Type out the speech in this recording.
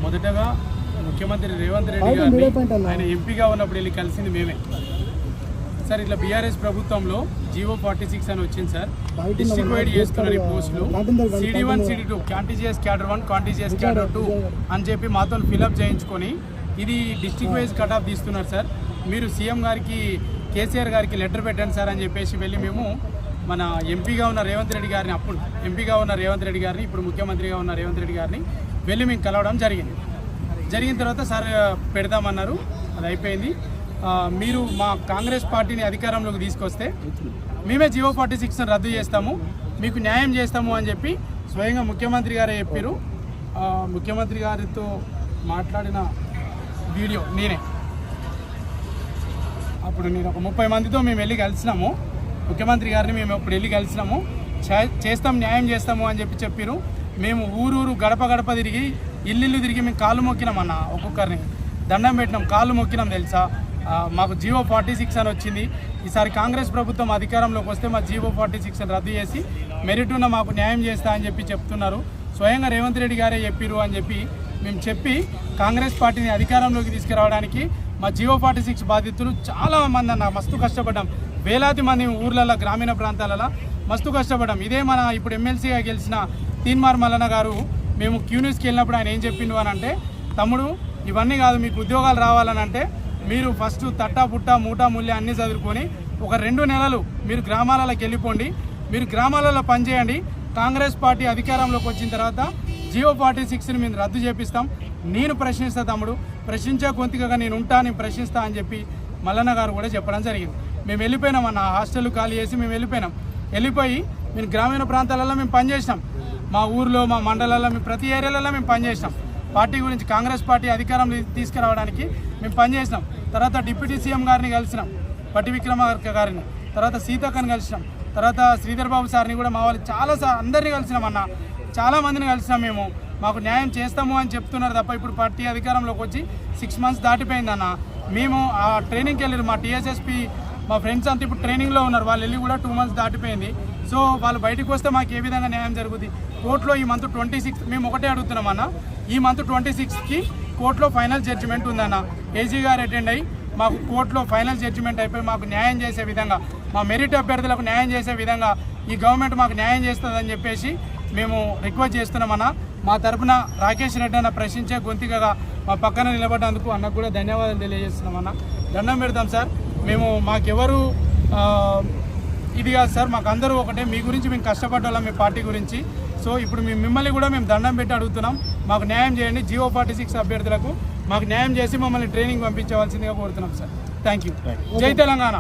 మొదటగా ముఖ్యమంత్రి రేవంత్ రెడ్డి గారిని ఆయన ఎంపీగా ఉన్నప్పుడు వెళ్ళి కలిసింది మేమే సార్. ఇట్లా బీఆర్ఎస్ ప్రభుత్వంలో జీవో 46 అని వచ్చింది సార్. డిస్ట్రిక్ట్ వైడ్ చేస్తున్నారు ఈ పోస్టులు. CD1 CD2 contiguous cadre 1 contiguous cadre 2 అని చెప్పి మాతో ఫిలప్ చేయించుకొని ఇది డిస్ట్రిక్ట్ వైజ్ కట్ ఆఫ్ తీస్తున్నారు సార్. మీరు సీఎం గారికి కేసీఆర్ గారికి లెటర్ పెట్టండి సార్ అని చెప్పేసి వెళ్ళి మేము మన ఎంపీగా ఉన్న రేవంత్ రెడ్డి గారిని, అప్పుడు ఎంపీగా ఉన్న రేవంత్ రెడ్డి గారిని, ఇప్పుడు ముఖ్యమంత్రిగా ఉన్న రేవంత్ రెడ్డి గారిని వెళ్ళి మేము కలవడం జరిగిన తర్వాత సార్ పెడదామన్నారు. అది అయిపోయింది. మీరు మా కాంగ్రెస్ పార్టీని అధికారంలోకి తీసుకొస్తే మేమే జీవో 46 రద్దు చేస్తాము, మీకు న్యాయం చేస్తాము అని చెప్పి స్వయంగా ముఖ్యమంత్రి గారే చెప్పారు. ముఖ్యమంత్రి గారితో మాట్లాడిన వీడియో నేనే. అప్పుడు నేను ఒక 30 మందితో మేము వెళ్ళి కలిసినాము. ముఖ్యమంత్రి గారిని మేము అప్పుడు వెళ్ళి కలిసినాము. చేస్తాం, న్యాయం చేస్తాము అని చెప్పారు. మేము ఊరూరు గడప గడప తిరిగి ఇల్లు తిరిగి మేము కాళ్ళు మొక్కినామన్న, ఒక్కొక్కరిని దండం పెట్టినాం, కాళ్ళు మొక్కినాం తెలుసా. మాకు జీవో 46 అని వచ్చింది. ఈసారి కాంగ్రెస్ ప్రభుత్వం అధికారంలోకి వస్తే మా జీవో 46 అని రద్దు చేసి మెరిట్ ఉన్న మాకు న్యాయం చేస్తా అని చెప్తున్నారు. స్వయంగా రేవంత్ రెడ్డి గారే చెప్పారు అని మేము చెప్పి కాంగ్రెస్ పార్టీని అధికారంలోకి తీసుకురావడానికి మా జీవో 46 బాధితులు చాలా మంది అన్న మస్తు కష్టపడ్డాం. వేలాది మంది ఊర్లలో, గ్రామీణ ప్రాంతాలలో మస్తు కష్టపడ్డాం. ఇదే మన ఇప్పుడు ఎమ్మెల్సీగా గెలిచిన తీన్మార్ మల్లన్న గారు మేము క్యూన్యూస్కి వెళ్ళినప్పుడు ఆయన ఏం చెప్పిండు అని అంటే, తమ్ముడు ఇవన్నీ కాదు, మీకు ఉద్యోగాలు రావాలని అంటే మీరు ఫస్ట్ తట్టా పుట్టా మూటా ముల్లి అన్నీ చదువుకొని ఒక 2 నెలలు మీరు గ్రామాలలోకి వెళ్ళిపోండి, మీరు గ్రామాలలో పనిచేయండి. కాంగ్రెస్ పార్టీ అధికారంలోకి వచ్చిన తర్వాత జీవో 46ని మేము రద్దు చేపిస్తాం, నేను ప్రశ్నిస్తా తమ్ముడు, ప్రశ్నించే గొంతుకగా నేను నేను ప్రశ్నిస్తా అని చెప్పి మల్లన్న గారు కూడా చెప్పడం జరిగింది. మేము వెళ్ళిపోయినాం అన్న, హాస్టల్ ఖాళీ చేసి మేము వెళ్ళిపోయి మేము గ్రామీణ ప్రాంతాలలో మేము పనిచేసినాం. మా ఊర్లో, మా మండలాల్లో, మేము ప్రతి ఏరియాలలో మేము పనిచేసినాం. పార్టీ గురించి, కాంగ్రెస్ పార్టీ అధికారం తీసుకురావడానికి మేము పనిచేసినాం. తర్వాత డిప్యూటీ సీఎం గారిని కలిసినాం, పట్టి విక్రమార్క గారిని, తర్వాత సీతక్కని కలిసినాం, తర్వాత శ్రీధర్ బాబు సార్ని కూడా మా వాళ్ళు అందరినీ కలిసినాం అన్న, చాలామందిని కలిసినాం. మేము మాకు న్యాయం చేస్తాము అని చెప్తున్నారు తప్ప ఇప్పుడు పార్టీ అధికారంలోకి వచ్చి 6 మంత్స్ దాటిపోయిందన్న. మేము ఆ ట్రైనింగ్కి వెళ్ళారు, మా టీఎస్ఎస్పీ మా ఫ్రెండ్స్ అంతా ఇప్పుడు ట్రైనింగ్లో ఉన్నారు, వాళ్ళు వెళ్ళి కూడా 2 మంత్స్ దాటిపోయింది. సో వాళ్ళు బయటకు వస్తే మాకు ఏ విధంగా న్యాయం జరుగుతుంది? కోర్టులో ఈ మంత్ 26 మేము ఒకటే అడుగుతున్నాం అన్న, ఈ మంత్ 26కి కోర్టులో ఫైనల్ జడ్జిమెంట్ ఉందన్న. ఏజీ గారు అటెండ్ అయ్యి మాకు కోర్టులో ఫైనల్ జడ్జిమెంట్ అయిపోయి మాకు న్యాయం చేసే విధంగా, మా మెరిట్ అభ్యర్థులకు న్యాయం చేసే విధంగా ఈ గవర్నమెంట్ మాకు న్యాయం చేస్తుందని చెప్పేసి మేము రిక్వెస్ట్ చేస్తున్నామన్న. మా తరఫున రాకేష్ రెడ్డి అన్న ప్రశ్నించే గొంతుకగా మా పక్కన నిలబడ్డందుకు అన్నకు కూడా ధన్యవాదాలు తెలియజేస్తున్నామన్న. దండం పెడతాం సార్. మేము మాకెవరు ఇది కాదు సార్, మాకు అందరూ ఒకటే, మీ గురించి మేము కష్టపడ్డాం, మీ పార్టీ గురించి. సో ఇప్పుడు మిమ్మల్ని కూడా మేము దండం పెట్టి అడుగుతున్నాం, మాకు న్యాయం చేయండి. జీవో 46 అభ్యర్థులకు మాకు న్యాయం చేసి మమ్మల్ని ట్రైనింగ్ పంపించవలసిందిగా కోరుతున్నాం సార్. Thank you. జై తెలంగాణ.